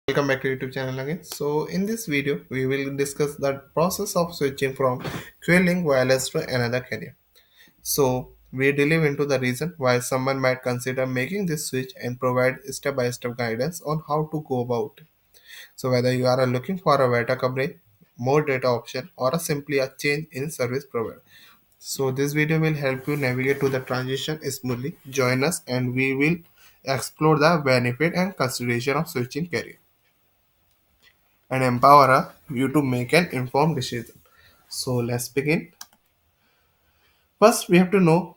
Welcome back to YouTube channel again. So in this video we will discuss the process of switching from QLink Wireless to another carrier. So we delve into the reason why someone might consider making this switch and provide step-by-step guidance on how to go about it. So whether you are looking for a better coverage, more data option, or simply a change in service provider. So this video will help you navigate to the transition smoothly. Join us and we will explore the benefit and consideration of switching carrier and empower you to make an informed decision. So let's begin. First, we have to know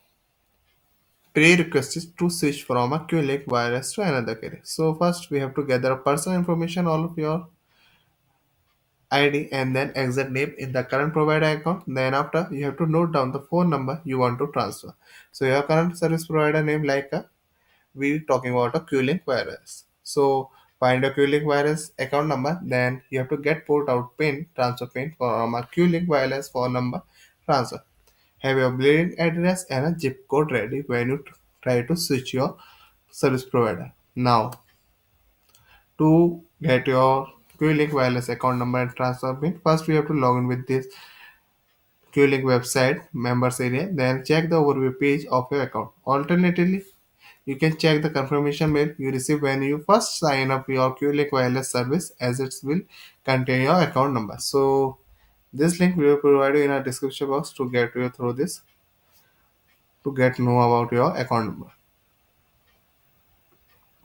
prerequisites to switch from a QLink wireless to another carrier. So first, we have to gather personal information, all of your ID and then exact name in the current provider account. Then after, you have to note down the phone number you want to transfer. So your current service provider name like we talking about a QLink Wireless. So find a QLink Wireless account number, then you have to get port out pin, transfer pin from a QLink Wireless phone number transfer. Have your billing address and a zip code ready when you try to switch your service provider. Now, to get your QLink Wireless account number and transfer pin, first we have to log in with this QLink website members area, then check the overview page of your account. Alternatively, you can check the confirmation mail you receive when you first sign up your QLink wireless service as it will contain your account number. So this link we will provide you in our description box to get you through this to get know about your account number.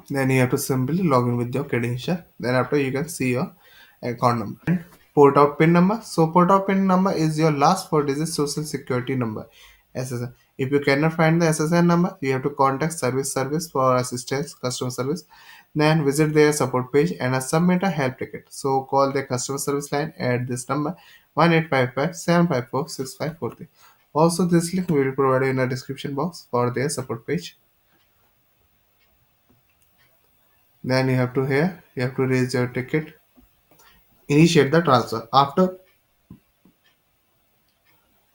Then you have to simply log in with your credential. Then after you can see your account number. And port out pin number. So port out pin number is your last four digits social security number. SSN. If you cannot find the SSN number, you have to contact service for assistance, customer service. Then visit their support page and submit a help ticket. So call the customer service line at this number 1855 754 6543. Also, this link we will provide in the description box for their support page. Then you have to raise your ticket, initiate the transfer. After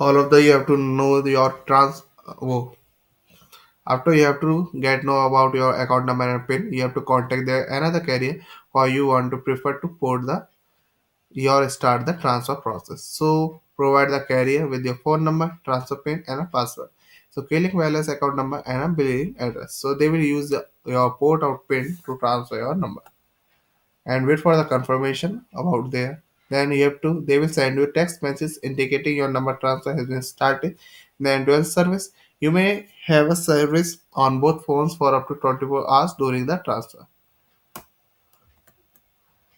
all of the you have to know your oh, after you have to get know about your account number and pin, you have to contact the another carrier or you want to prefer to port the your start the transfer process. So provide the carrier with your phone number, transfer pin and a password. So Klink Wireless account number and a billing address. So they will use your port out pin to transfer your number. And wait for the confirmation about there. Then you have to they will send you a text message indicating your number transfer has been started. Then dual service. You may have a service on both phones for up to 24 hours during the transfer.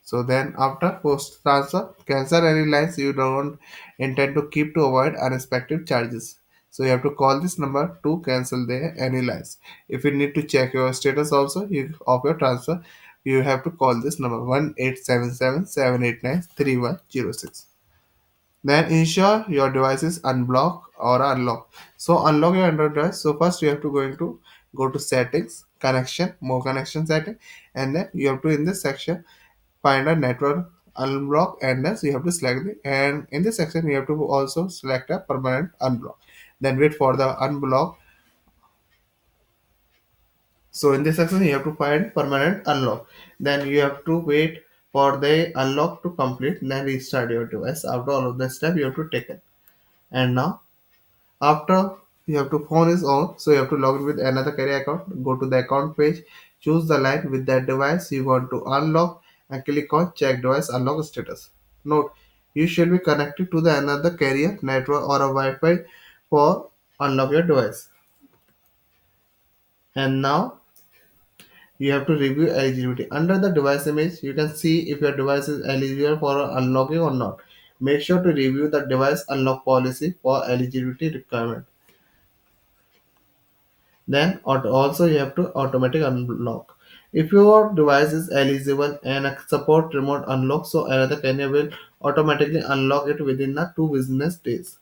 So then after post transfer, cancel any lines you don't intend to keep to avoid unexpected charges. So you have to call this number to cancel the any lines. If you need to check your status also of your transfer, you have to call this number 1-877-789-3106. Then ensure your device is unblocked or unlocked. So unlock your Android device. So first you have to go to settings, connection, more connection setting, and then you have to in this section find a network unblock and thus you have to select it, and in this section you have to also select a permanent unblock, then wait for the unblock. So in this section you have to find permanent unlock, then you have to wait for the unlock to complete, then restart your device. After all of the step you have to take it. And now after you have to phone is on, so you have to log in with another carrier account, go to the account page, choose the line with that device you want to unlock and click on check device unlock status. Note, you should be connected to the another carrier network or a Wi-Fi for unlock your device. And now you have to review eligibility. Under the device image, you can see if your device is eligible for unlocking or not. Make sure to review the device unlock policy for eligibility requirement. Then also you have to automatic unlock. If your device is eligible and support remote unlock, so another carrier will automatically unlock it within the 2 business days.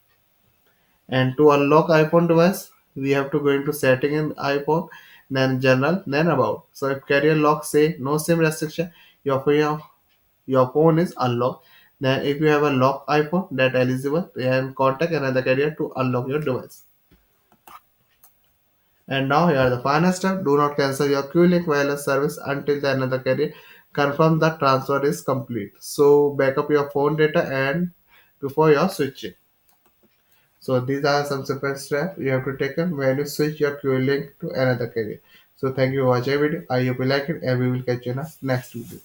And to unlock iPhone device, we have to go into setting in iPhone, then general, then about. So if carrier lock say no SIM restriction, your phone is unlocked. Then if you have a lock iPhone that eligible, then contact another carrier to unlock your device. And now here the final step. Do not cancel your QLink wireless service until the another carrier confirm the transfer is complete. So backup your phone data and before you're switching. So these are some simple steps you have to take when you switch your QLink to another carrier. So thank you for watching the video. I hope you like it and we will catch you in the next video.